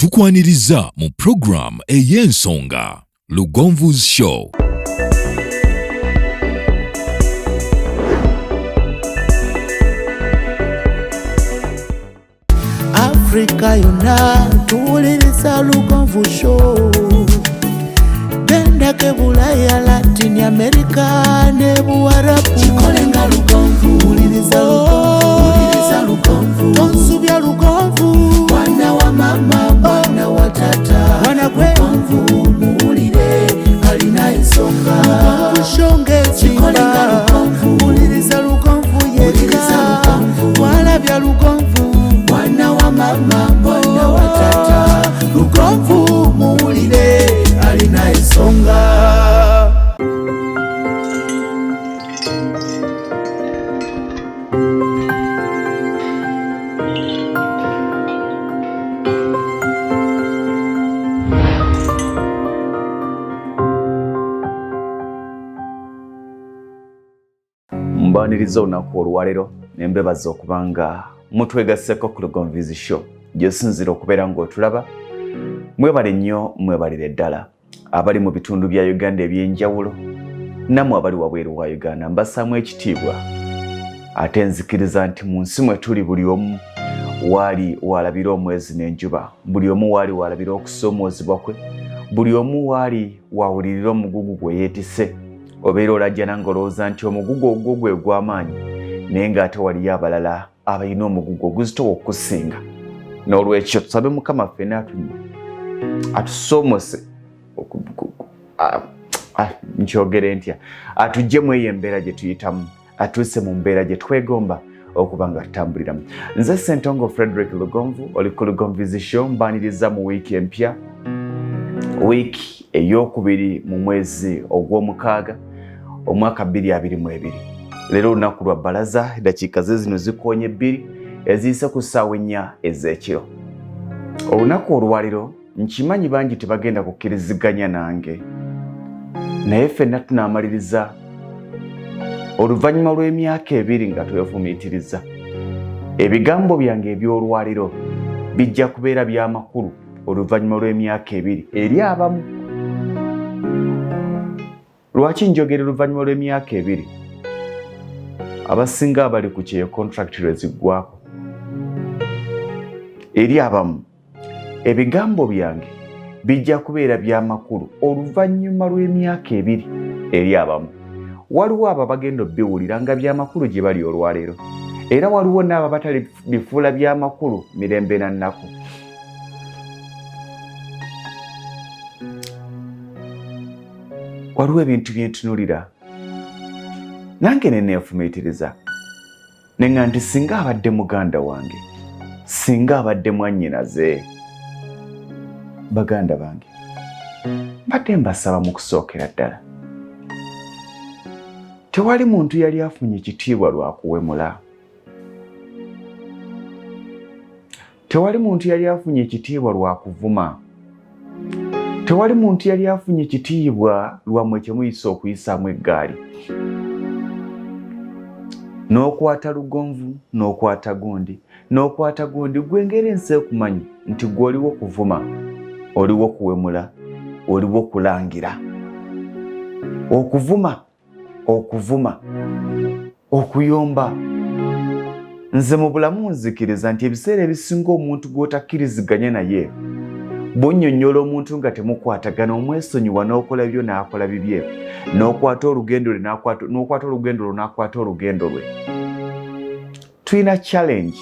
Tukwaniriza mu program ey'ensonga Lugonvu's Show. Africa yona tuwuliriza Lugonvu Show. Genda ke Bulaya, Latin America ne Buarabu. Chikolenga Lugonvu, wuliriza Lugonvu. Tonsubya Lugonvu, mwana wa mama, mwana wa tata. Mwana Lugonvu, muwulire alina ensonga. Lugonvu shonge chikolenga Lugonvu, wuliriza Lugonvu yeka. Walabya Lugonvu, mwana wa mama, mwana wa tata. Lugonvu muwulire alina ensonga. Mbaniriza olunaku olwaleero ne mbebaza okubanga mutwegasseko ku Lugonvu's Show gy'osinzira okubeera ng'otulaba. Mwebale nnyo, mwebalire ddala abali mu bitundu bya Uganda eby'enjawulo nammwe abali wabweru wa Uganda mbassaamu ekitiibwa. Ate nzikiriza nti mu nsi mwe tuli buli omu waali walabira omwezi n'enjuba, buli omu waali walabira okusoomoozebwa kwe, buli omu waali wawulirira omugugu gwe yeetisse. Obeera olajja nange olowooza nti omugugu ogwo gwe gw'amaanyi naye ng'ate waliyo abalala abalina omugugu oguzitowa okusinga. N'olwekyo tusabe Mukama ffenna atusoomose nkyogere ntya, atuggyemu eyo embeera gye tuyitamu, atuuse mu mbeera gye twegomba okuba nga tutambuliramu. Nze Ssentongo Frederick Lugonvu, oli ku Lugonvu's Show. Mbaniriza mu wiiki empya, wiiki ey'okubiri mu mwezi ogw'omukaaga omwaka 2022. Leero olunaku lwa bbalaza, eddakiika ze zino zikoonya 2 eziyise ku ssaawa 4 ez'ekiro. Olunaku olwaliro nkimanyi bangi tebagenda kukkiriziganya nange, naye ffenna tunaamaliriza oluvannyuma lw'emyaka 2 nga twefumiitiriza. Ebigambo byange eby'olwaliro bijja kubeera by'amakulu oluvannyuma lw'emyaka 2 eri abamu. Lwaki njogera oluvannyuma lw'emyaka 2? Abasinga abali ku kye contract lweziggwako. Eri abamu ebigambo byange bijja kubeera by'amakulu oluvannyuma lw'emyaka 2 eri abamu. Waliwo abo bagenda obbiwulira nga by'amakulu gye bali olwaleero, era waliwo n'abo batali bifuula by'amakulu mirembe na nnaku. Waliwo ebintu bye ntunuulira nange ne neefumiitiriza ne nga nti singa abadde muganda wange, singa abadde mwannyinaze. Baganda bange, mbadde mbasaba mu kusookera ddala, tewali muntu yali afunye ekitiibwa lwa kuwemula. Tewali muntu yali afunye ekitiibwa lwa kuvuma. Tewali muntu yali afunye ekitiibwa lwammwe kye muyisa okuyisaamu eggaali. N'okwata Lugonvu, n'okwata gundi, n'okwata gundi, gwe ngeri ensi ekumanyi nti gwe oliwo kuvuma, oliwo kuwemula, oliwo kulangira. Okuvuma, okuyomba. Nze mu bulamu nzikiriza nti ebiseera ebisinga omuntu gw'otakkiriziganya naye bw'onnyonnyola omuntu nga temukwatagana, omwesonyiwa n'okola byo n'akola bibye, n'okwata olugendo lwe n'akwata olugendo lwe. Tuyina challenge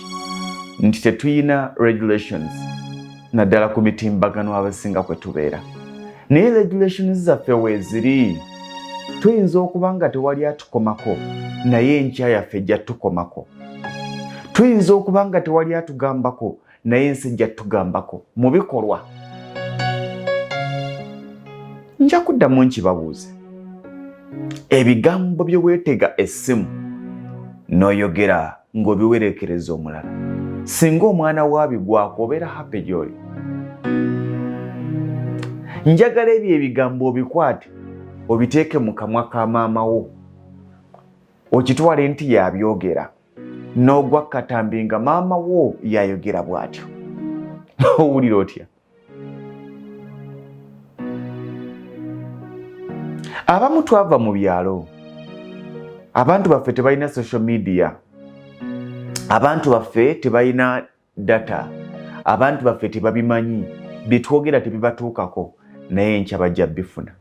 nti tetuyina regulations naddala ku mitimbagano abasinga kwe tubeera. Naye regulations zaffe weeziri. Tuyinza okuba nga tewali atukomako naye enkya yaffe ejja tukomako. Tuyinza okuba nga tewali atugambako naye ensi ejja tugambako mu bikolwa. Nja kuddamu nkibabuuze, ebigambo bye weetega essimu n'oyogera ng'obiwerekereza omulala, singa omwana waabigwako obeera happy gy'oli? Njagala ebyo ebigambo obikwate obiteeke mu kamwa ka maama wo, okitwale nti yabyogera, n'ogwa katambi nga maama wo yayogera bw'atyo. Owulira otya? Abamu twava mu byalo. Abantu baffe tebalina social media. Abantu baffe tebalina data. Abantu baffe tebabimanyi. Bitwogera tebibatuukako. Naye enkya bajja bifuna.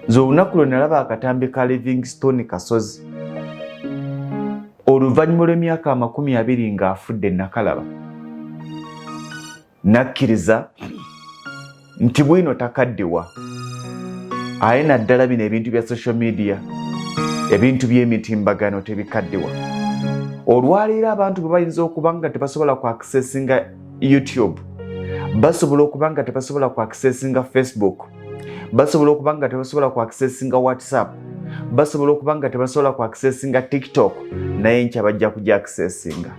Nze olunaku lwe nalaba akatambi ka Livingstone Kasozi. Oluvannyuma lw'emyaka 20 ng'afudde nakalaba. Nakkiriza nti bwino takaddiwa. Aye naddala bino ebintu bya social media, ebintu by'emitimbagano tebikaddiwa. Olwaleero abantu bwe bayinza okuba nga tebasobola ku accessinga YouTube, basobola okuba nga tebasobola ku accessinga Facebook, basobola okuba nga tebasobola ku accessinga WhatsApp, basobola okuba nga tebasobola ku accessinga TikTok, naye nkya bajja kujja accessinga.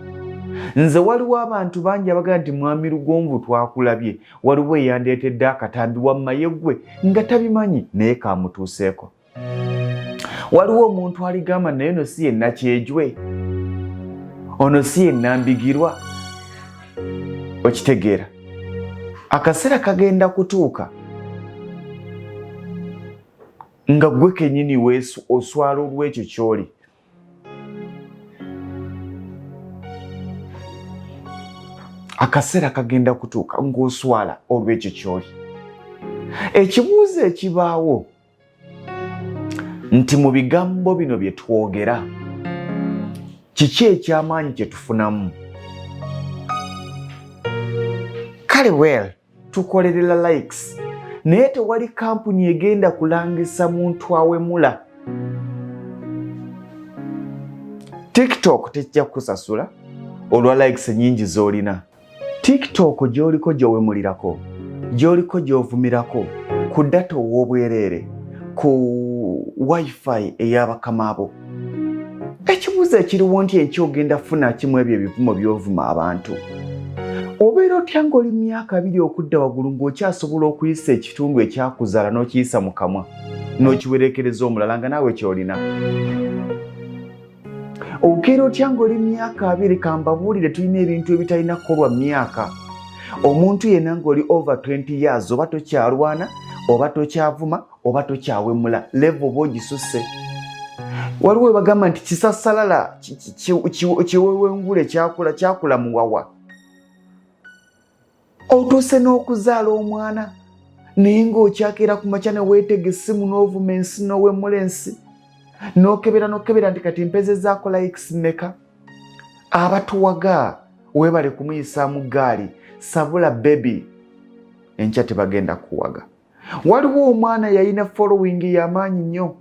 Nze waliwo abantu bangi abagaa nti Mwami Lugonvu twakulabye, waliwo eyandeetedde akatambi wamma yeggwe nga tabimanyi naye kamutuuseeko. Waliwo omuntu aligamba naye no si ye Nakyejwe, ono si ye Nambigirwa. Okitegeera, akaseera kagenda kutuuka nga gwe kennyini oswala olw'ekyo ky'oli. Akaseera kagenda kutuuka ng'oswala olw'ekyo ky'oli. Ekibuuzo ekibaawo nti mu bigambo bino bye twogera, kiki eky'amaanyi kye tufunamu? Kale well, tukolerera likes, naye tewali kampuni egenda kulangisa muntu awemula. TikTok tejja kusasula olwa likes nyingi z'olina. TikTok gy'oliko gy'owemulirako, gy'oliko gy'ovumirako, ku data ow'obwereere, ku wifi ey'abakamaabo. Ekibuuzo ekiriwo nti enkya ogenda funa kimu ebyo ebivumo by'ovuma abantu. Obeera otya ng'oli myaka 2 okudda waggulu ng'okyasobola okuyisa ekitundu ekyakuzaala n'okiyisa mu kamwa n'okiwerekereza omulala nga naawe ky'olina. Okeera otya ng'oli myaka 2 kambabuulire tulina ebintu ebitalina kukolwa myaka. Omuntu yenna ng'oli over 20 years oba tokyalwana, oba tokyavuma, oba tokyawemula, level oba ogisusse. Waliwo we bagamba nti kisasalala kiwewengule kyakula muwawa. Otuuse n'okuzaala omwana naye ng'okyakeera ku makya ne weetega essimu n'ovuma ensi n'owemmula ensi. Nokebera nti kati mpezezaako likes mmeka. Abatuwaga weebale kumuyisaamu gaali, sabula baby, enkya tebagenda kuwaga. Waliwo omwana yalina following y'amaanyi nnyo,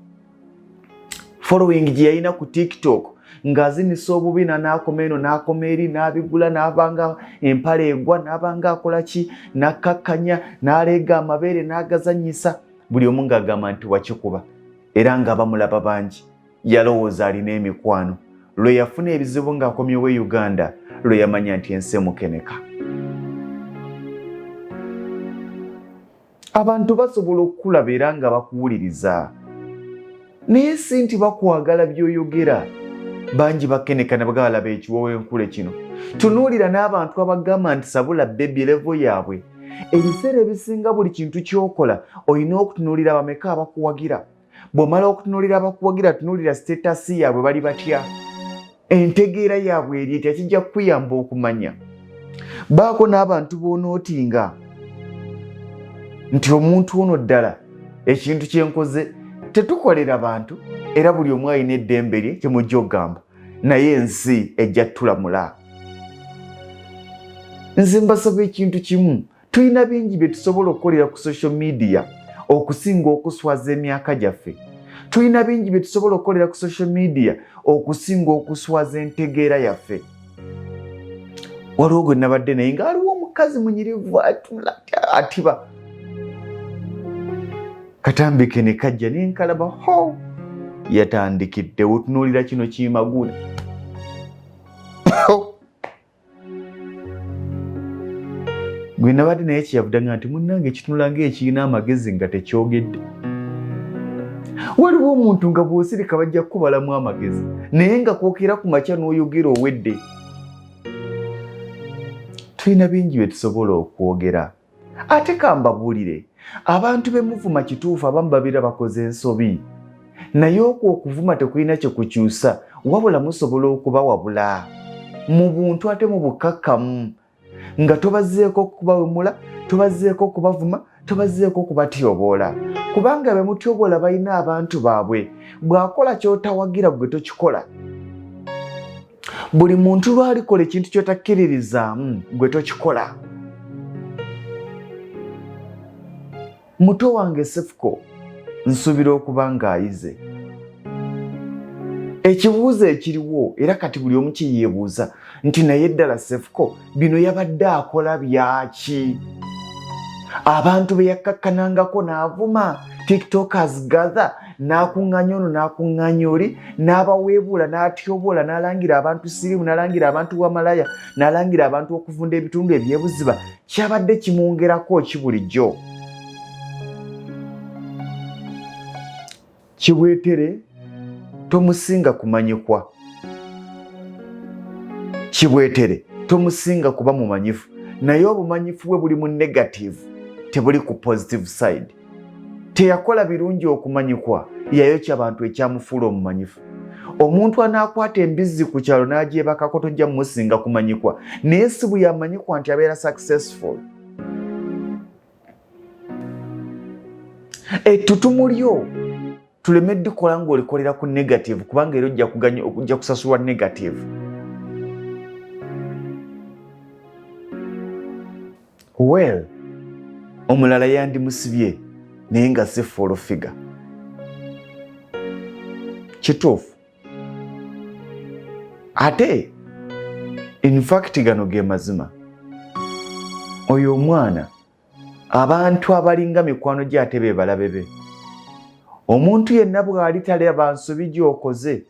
following gye yalina ku TikTok ng'azinisa obubina n'akoma eno n'akoma eri n'abigula n'abanga empale egwa n'abanga akola ki n'akkakkanya n'aleega amabeere n'agazannyisa, buli omu ng'agamba nti wakikuba. Era nga bamulaba bangi, yalowooza alina emikwano. Lwe yafuna ebizibu ng'akomyewo e Uganda, lwe yamanya nti ensi emukeneka. Abantu basobola okukulaba era nga bakuwuliriza, naye si nti bakwagala by'oyogera. Bangi bakeneka ne bagala balaba ekiwoowo enkule kino. Tunuulira n'abantu abagamba nti sabula baby level yaabwe. Ebiseera ebisinga buli kintu ky'okola olina okutunuulira bameka abakuwagira. Bw'omala okutunuulira abakuwagira, tunuulira status yaabwe bali batya, entegeera yaabwe eri etya, kijja kukuyamba okumanya. Baako n'abantu b'onootinga nti omuntu ono ddala ekintu kyenkoze. Tetukolera bantu era buli omu alina eddembe lye kyemujja okugamba, naye ensi ejja tulamula. Nze mbasaba ekintu kimu, tulina bingi bye tusobola okukolera ku social media okusinga okuswaza emyaka gyaffe. Tulina bingi bye tusobola okukolera ku social media okusinga okuswaza entegeera yaffe. Waliwo gwe nabadde naye nga waliwo omukazi munyirivu atiba. Katambi ke ne kajja ne nkalaba, ho yatandikidde otunuulira kino kiimagune. Gwe nabadde naye kyeyavudanga nti munnange ekitunula ng'ekirina amagezi nga tekyogedde. Waliwo omuntu nga bw'osirika bajja kukubalamu amagezi naye nga kwokera ku makya n'oyogera owedde. Tulina bingi bye tusobola okwogera. Ate kambabuulire, abantu bemuvuma kituufu abamu babeera bakoze ensobi naye okwo okuvuma tekulina kye kukyusa wabula musobola okubawabula mu buntu ate mu bukakkamu nga tobazeeko kubawemula, tobazeeko kubavuma, tobazeeko kubatyoboola kubanga bemutyoboola balina abantu baabwe. Bw'akola kyotawagira gwe tokikola. Buli muntu lw'alikola ekintu kyotakkiririzaamu gwe tokikola. Muto wange Sefuko nsuubira okuba ng'ayize. Ekibuuzo ekiriwo era kati buli omu kiyeebuuza nti naye ddala Sefuko bino yabadde akola byaki? Abantu be yakkakkanangako n'avuma, tiktokers gather, n'akuŋŋaanya ono n'akuŋŋaanya oli, n'abaweebuula n'atyoboola, n'alangira abantu siriimu, n'alangira abantu wamalaya, n'alangira abantu okuvunda ebitundu ebyebuziba. Kyabadde kimwongerako ki bulijjo? Kibwetere tomusinga kumanyikwa. Kibwetere tomusinga kuba mumanyifu, naye obumanyifu bwe buli mu negative, tebuli ku positive side. Teyakola birungi okumanyikwa, yayokya abantu ekyamufuula omumanyifu. Omuntu anaakwata embizzi ku kyalo n'agyebakako tojja mumusinga kumanyikwa, naye si bwe yamanyikwa nti abeera successful. Ettutumu lyo tulemedde kola ng'olikolera ku negative kubanga era ojja kusasulwa negative. Well, omulala yandimusibye naye nga si full figure. Kituufu. Ate in fact gano ge mazima. Oyo omwana abantu abalinga mikwano gye ate be balabe be. Omuntu yenna bw'ali talaba nsobi gy'okoze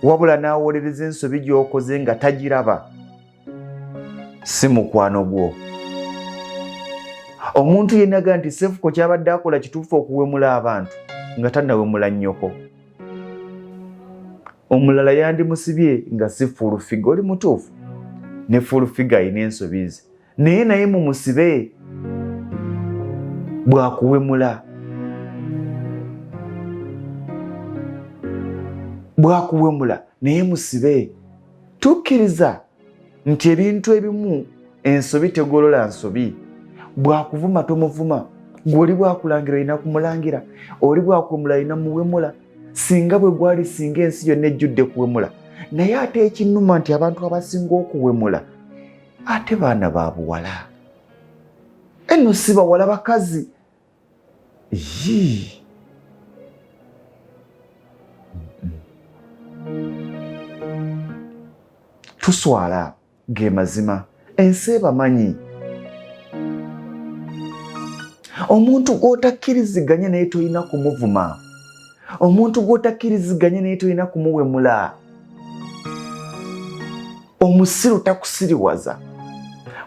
wabula n'awolereza ensobi gy'okoze nga tagiraba, si mukwano gwo. Omuntu yenna agamba nti Sefuko kyabadde akola kituufu okuwemula abantu nga tannawemula nnyoko. Omulala yandimusibye nga si full figure. Oli mutuufu ne full figure ayina ensobi ze, naye mumusibe bwakuwemula. Bwakuwemula naye musibe. Tukkiriza nti ebintu ebimu ensobi tegolola nsobi. Bwakuvuma tomuvuma, gw'oli bwakulangira olina kumulangira, oli bwakuwemula olina muwemula. Singa bwe gwali singa ensi yonna ejjudde kuwemula, naye ate ekinnuma nti abantu abasinga okuwemula ate baana ba buwala. Eno si bawala bakazi. Tuswala ge mazima, ensi ebamanyi. Omuntu gw'otakkiriziganya naye tolina kumuvuma. Omuntu gw'otakkiriziganya naye tolina kumuwemula. Omusiru takusiriwaza.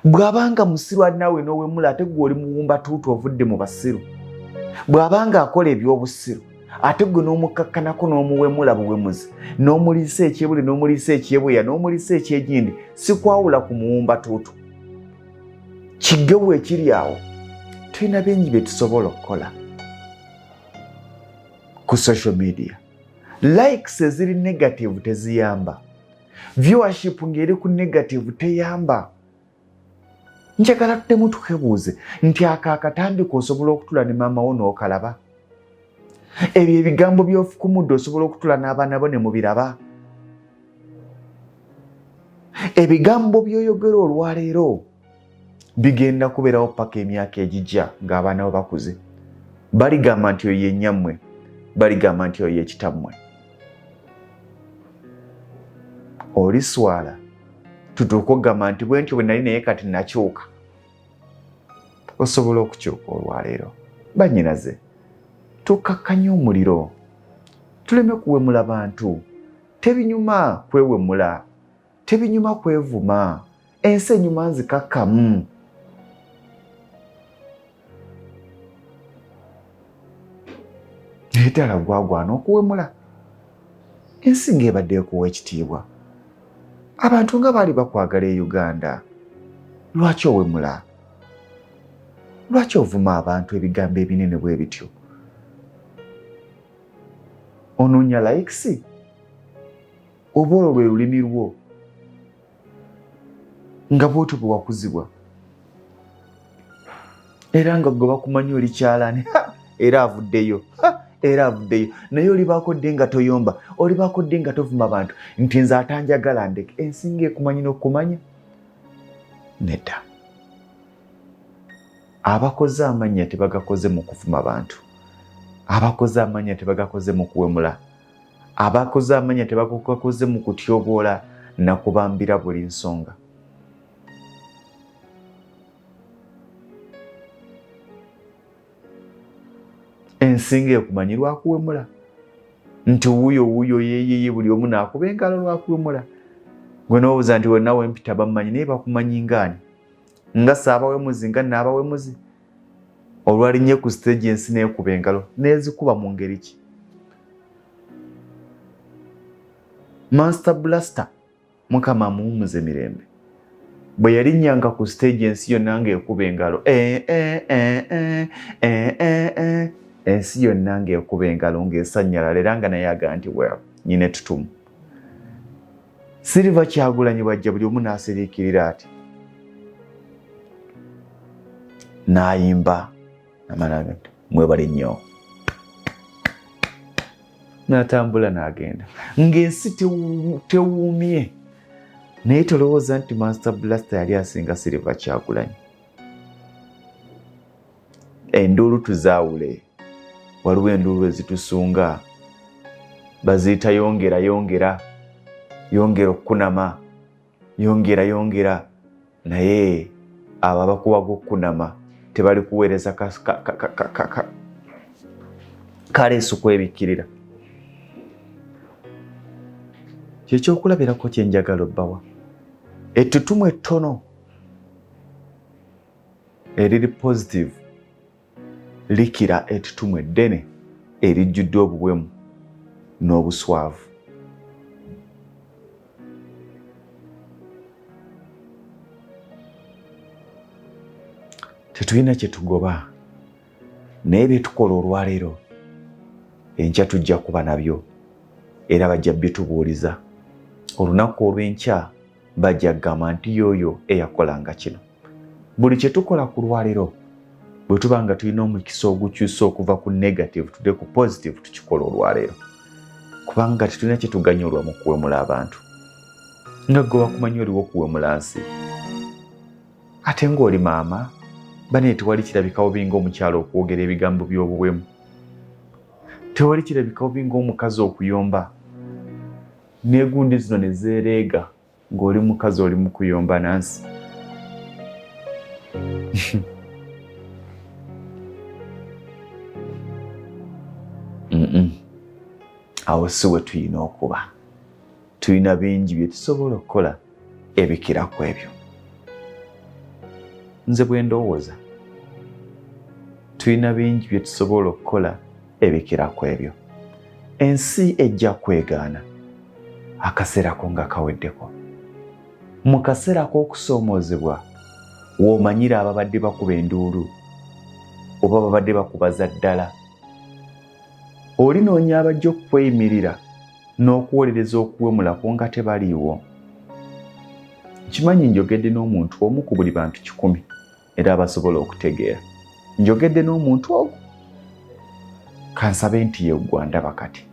Bw'abanga musiru ali naawe n'owemula ate gwe oli muwumba tuutu ovudde mu basiru. Bw'abanga akola eby'obusiru ate gwe n'omukakkanako n'omuwemula buwemuzi, n'omuliisa ekyebule, n'omuliisa ekyebweya, n'omuliisa ekyegindi, si kwawula ku muwumba tuutu. Kigewu ekiri awo. Tulina bingi bye tusobola okukola ku social media. Likes eziri negative teziyamba. Viewership ng'eri ku negative teyamba. Njagala tutemu tukebuuze nti akaakatandika osobola okutula ne maama wo n'okalaba. Ebyo ebigambo by'ofukumudde osobola okutula n'abaana bo ne mubiraba. Ebigambo by'oyogera olwaleero bigenda kubeerawo paka emyaka egijja ng'abaana bo bakuze. Baligamba nti oyo ye nnyammwe, baligamba nti oyo ye kitammwe. Oliswala tutuuka okugamba nti bwe ntyo bwe nali naye kati nakyuka. Osobola okukyuka olwaleero. Bannyinaze, tukkakkanye omuliro, tuleme kuwemula bantu. Tebinyuma kwewemula, tebinyuma kwevuma. Ensi enyuma nzikakkamu. Naye ddala gwagwana okuwemula. Ensi ng'ebadde ekuwa ekitiibwa. Abantu nga baali bakwagala e Uganda. Lwaki owemula? Lwaki ovuma abantu ebigambo ebinene bwe bityo? Onoonya likes? Oba olwo lwe lulimi lwo nga bwotyo bwe wakuzibwa era nga gwe bakumanyi oli kyalaani era avuddeyo naye olibaako dde nga toyomba, olibaako dde nga tovuma abantu nti nze atanjagala ndeke. Ensinga ekumanyi n'okumanya? Nedda. Abakoze amannya tebagakoze mu kuvuma abantu, abakoze amannya tebagakoze mu kuwemula, abakoze amannya tebagakoze mu kutyoboola na kubambira buli nsonga. Ensinga ekumanyi lwakuwemula nti wuuyo yeyeye buli omu naakuba engalo lwakuwemula. Gwe n'owooza nti wenna wempita bamumanyi naye bakumanyi ngaani? Nga saabawemuzi nga naabawemuzi? Olwalinnye ku stage ensi neekuba engalo neezikuba mu ngeri ki? Master Blaster Mukama amuwumuze mirembe bwe yalinnyanga ku stage ensi yonna ng'ekuba engalo ensi yonna ng'ekuba engalo ng'esannyala era nga naye aga nti well nyine tutumu. Silver Kyagulanyi bwajja buli omu n'asiriikirira ati n'ayimba amala mwebale nnyo n'atambula n'agenda ng'ensi tewuumye. Naye tolowooza nti Master Blaster yali asinga Silver Kyagulanyi? Enduulu tuzaawule, waliwo enduulu ezitusunga baziyita yongera okkunama, yongera naye abo abakuwaga okkunama tebali kuweereza kaleesu kwebikkirira. Kyekyokulabirako kyenjagala obbawa ettutumu ettono eriri positive likira ettutumu eddene erijjudde obuwemu n'obuswavu. Tetulina kye tugoba naye bye tukola olwaleero enkya tujja kuba nabyo era bajja bitubuuliza. Olunaku olw'enkya bajja kugamba nti yooyo eyakolanga kino. Buli kye tukola ku lwaleero bwe tuba nga tulina omukisa ogukyusa okuva ku negative tudde ku positive tukikola olwaleero, kubanga tetulina kye tuganyulwa mu kuwemula abantu. Nga gwe bakumanyi oliwo okuwemula nsi ate ng'oli maama bane tewali kirabikawo binga omukyalo okwogera ebigambo by'obuwemu, tewali kirabikawo binga omukazi okuyomba n'egundi zino ne zeereega ng'oli mukazi oli mu kuyomba nansi. Awo si we tulina okuba. Tulina bingi bye tusobola okukola ebikira ku ebyo. Nze bwe ndowooza tulina bingi bye tusobola okukola ebikira ku ebyo. Ensi ejja kwegaana akaseera ko nga kaweddeko. Mu kaseera k'okusoomoozebwa w'omanyira ababadde bakuba enduulu oba babadde bakubaza ddala. Olinoonya abajja okweyimirira n'okuwolereza okuwemulako nga tebaliiwo. Kimanyi njogedde n'omuntu omu ku buli bantu 100 era abasobola okutegeera. Njogedde n'omuntu ogwo. Kansabe nti ye gwe ndaba kati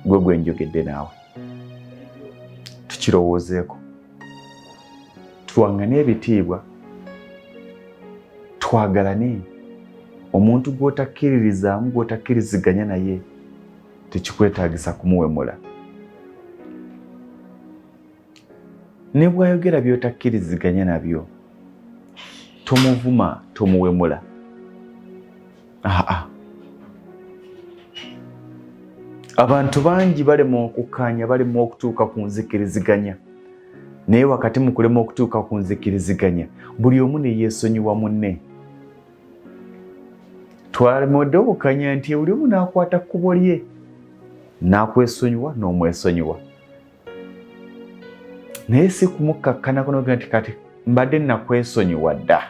gwe njogedde naawe. Tukirowoozeeko. Tuwangane ebitiibwa. Twagalane. Omuntu gw'otakkiririzaamu gw'otakkiriziganya naye tekikwetaagisa kumuwemula. Ne bw'ayogera by'otakkiriziganya nabyo tomuvuma, tomuwemula. Abantu bangi balema okukkaanya, balema okutuuka ku nzikiriziganya. Naye wakati mu kulema okutuuka ku nzikiriziganya buli omu ne yeesonyiwa munne. Twalemedde okukkaanya nti buli omu n'akwata kkubo lye n'akwesonyiwa n'omwesonyiwa. Naye si kumukkakkana kuno nti kati mbadde nakwesonyiwa dda.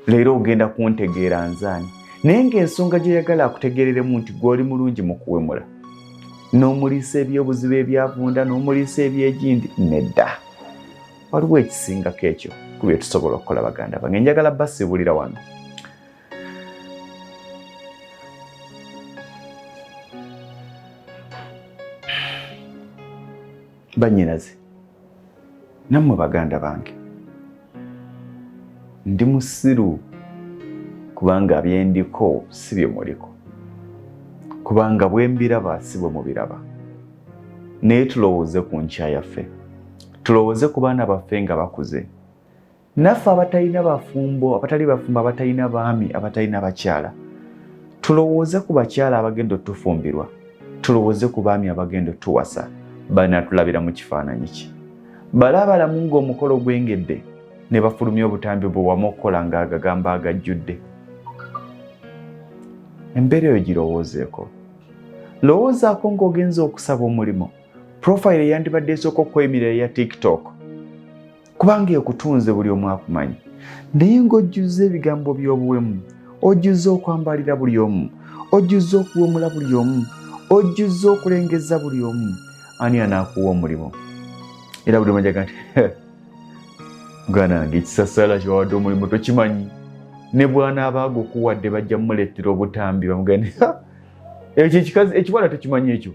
leero ogenda kuntegeera nzaani naye ng'ensonga gye yagala akutegeereremu nti gw'oli mulungi mu kuwemula n'omuliisa ebyobuzibu ebyavunda n'omuliisa ebyegindi nedda waliwo ekisingako ekyo ku bye tusobola okukola baganda bange njagala basiibulira wano bannyinaze nammwe baganda bange ndi musiru kubanga byendiko si bye muliko kubanga bwe mbiraba si bwe mubiraba naye tulowooze ku nkya yaffe tulowooze ku baana baffe nga bakuze naffe abatalina bafumbo abatali bafumbo abatalina baami abatalina bakyala tulowooze ku bakyala abagenda otufumbirwa tulowooze ku baami abagenda otuwasa banatulabira mu kifaananyi ki balabalamu ng'omukolo gwengedde ne bafulumya obutambi bwe wamu okukola ng'agagamba agajjudde embeera eyo girowoozeeko lowoozaako ng'ogenza okusaba omulimu profile yandibadde esooka okweyimirira ya TikTok kubanga ekutunze buli omu akumanyi naye ng'ojjuza ebigambo by'obuwemu ojjuza okwambalira buli omu ojjuza okuwemula buli omu ojjuza okulengeza buli omu ani anaakuwa omulimu era buli majaga nti muganda wange ekisasala kyewawadde omulimu tokimanyi ne bw'anaaba agukuwadde bajja mmuleetera obutambi bamugane ekyo ekibala tokimanyi ekyo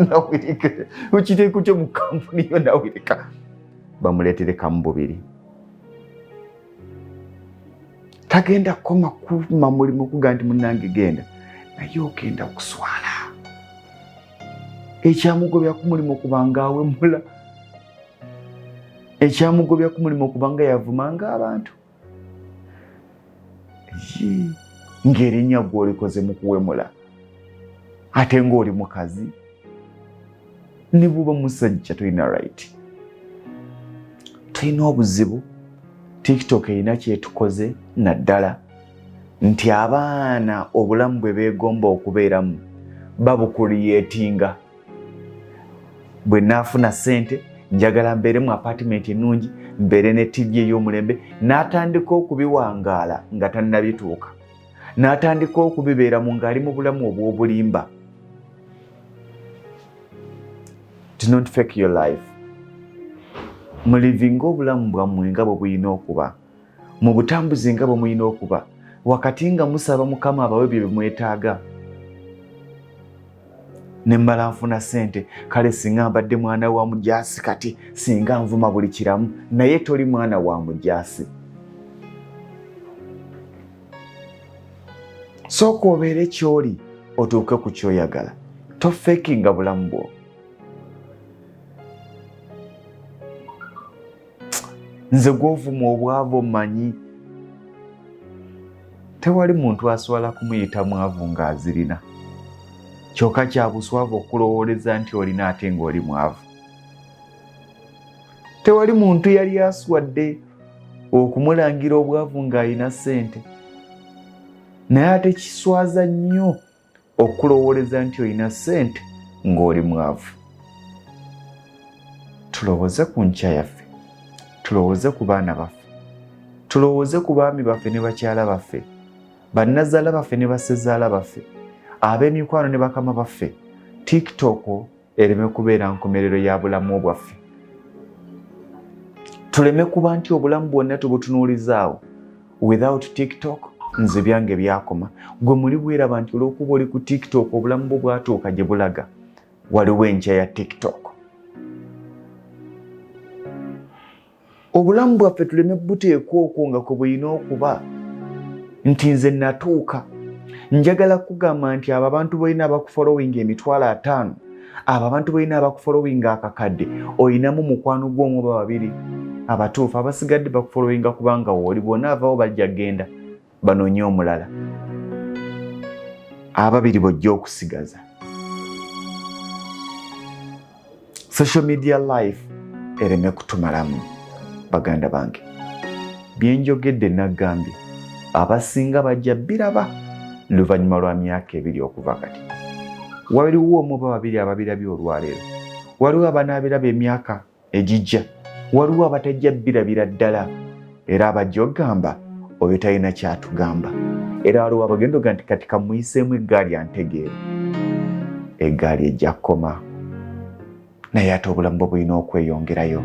nawirika okiteeko kyo mu kampuni yo nawirika bamuleetere kamu bubiri tagenda kukoma kuma mulimu kuga nti munnange genda naye ogenda kuswala ekyamugobya ku mulimu kubanga awemula ekyamugobya ku mulimu kubanga yavumanga abantu ng'erinnya gw'olikoze mu kuwemula ate ng'oli mukazi ne buba musajja tolina right tulina obuzibu TikTok erina kyetukoze naddala nti abaana obulamu bwe beegomba okubeeramu babukuliyetinga bwe naafuna ssente njagala mbeere mu apartment ennungi mbeere ne TV ey'omulembe n'atandika okubiwangaala nga tannabituuka n'atandika okubibeeramu ng'ali mu bulamu obw'obulimba. Do not fake your life. Mulivinga obulamu bwammwe nga bwe bulina okuba mu butambuzi nga bwe mulina okuba wakati nga musaba Mukama abawe bye mwetaaga. Ne mmala nfuna ssente kale singa mbadde mwana wa mujaasi kati singa nvuma buli kiramu naye toli mwana wa mujaasi. Sooka obeere ky'oli otuuke ku ky'oyagala. Tofekinga bulamu bwo. Nze gw'ovuma obwavu omanyi tewali muntu aswala kumuyita mwavu ng'azirina. Kyokka kya buswavu okulowooleza nti olina ate ng'oli mwavu. Tewali muntu yali aswadde okumulangira obwavu ng'alina ssente. Naye ate kiswaza nnyo okulowooleza nti olina ssente ng'oli mwavu. Tulowooze ku nkya yaffe. Tulowooze ku baana baffe. Tulowooze ku baami baffe ne bakyala baffe. Bannazaala baffe ne bassezaala baffe. Ab'emikwano ne bakama baffe. TikTok ereme kubeera nkomerero ya bulamu bwaffe. Tuleme kuba nti obulamu bwonna tubutunuulizaawo. Without TikTok nze byange byakoma. Gwe muli bweraba nti olw'okuba oli ku TikTok obulamu bwo bwatuuka gye bulaga. Waliwo enkya ya TikTok. Obulamu bwaffe tuleme buteekwa okwo nga kwe bulina okuba nti nze natuuka. Njagala kugamba nti abo abantu boyina abakufollowinga 5,000 abo abantu boyina abakufollowinga akakadde oyinamu mukwano gw'omu oba babiri abatuufu abasigadde bakufollowinga kubanga wooli bonna avaawo bajja genda banoonye omulala ababiri bojja okusigaza. Social media life ereme kutumalamu baganda bange. Byenjogedde nagambye abasinga bajja biraba luvannyuma lwa myaka 2 okuva kati. Waliwo omu oba babiri ababirabye olwaleero. Waliwo abanaabiraba emyaka egijja. Waliwo abatajja birabira ddala era abajja ogamba oyo talina kyatugamba. Era waliwo abagenda oga nti kati kamuyiseemu eggaali antegeera. Eggaali ejja kkoma, naye ate obulamu bwe bulina okweyongerayo.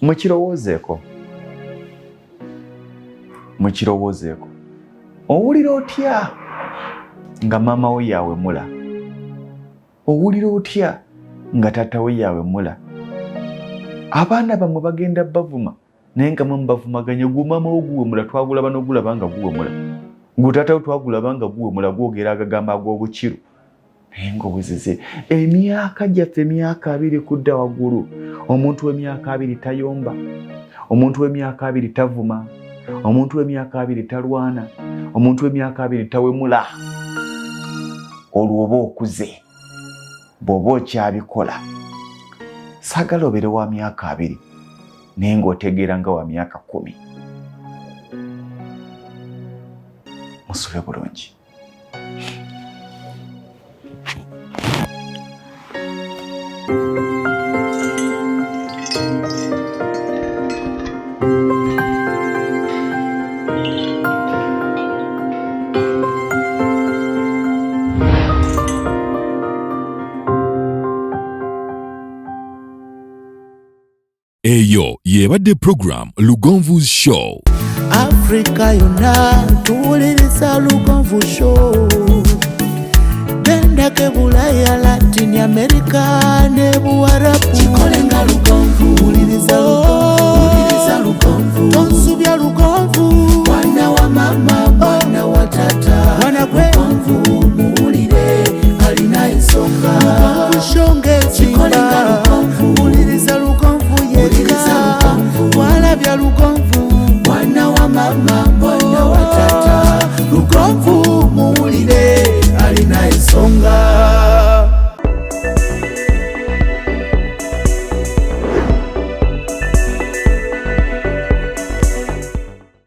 Mukirowoozeeko, owulira otya nga maama we yawemula? Owulira otya nga taata we yawemula? Abaana bammwe bagenda bavuma naye nga mwe bavumaganya, gwe maama wo guwemula twagulaba n'ogulaba nga guwemula, gwe taata wo twagulaba nga guwemula, gwogera agagamba ag'obukiru. Naye ng'obuzize emyaka gyaffe emyaka 2 kudda waggulu. Omuntu w'emyaka 2 tayomba, omuntu w'emyaka 2 tavuma, omuntu w'emyaka 2 talwana, omuntu w'emyaka 2 tawemula. Olwo oba okuze, bw'oba okyabikola. Saagala obeere wa myaka 2 naye ng'otegeera nga wa myaka 10. Musule bulungi. Eyo yebadde program Lugonvu's Show. Africa yonna tuwuliriza Lugonvu Show. Genda ke Bulaya, Latin America ne Buwarabu. Kikole nga Lugonvu. Wuliriza Lugonvu. Tonsubya Lugonvu. Mwana wa mama, mwana wa tata. Mwana gwe Lugonvu muwulire alina ensonga. Lugonvu Show ng'ezimba. Kikole nga Lugonvu. Wuliriza Lugonvu. Wuliriza Lugonvu. Walabya Lugonvu. Mwana wa mama.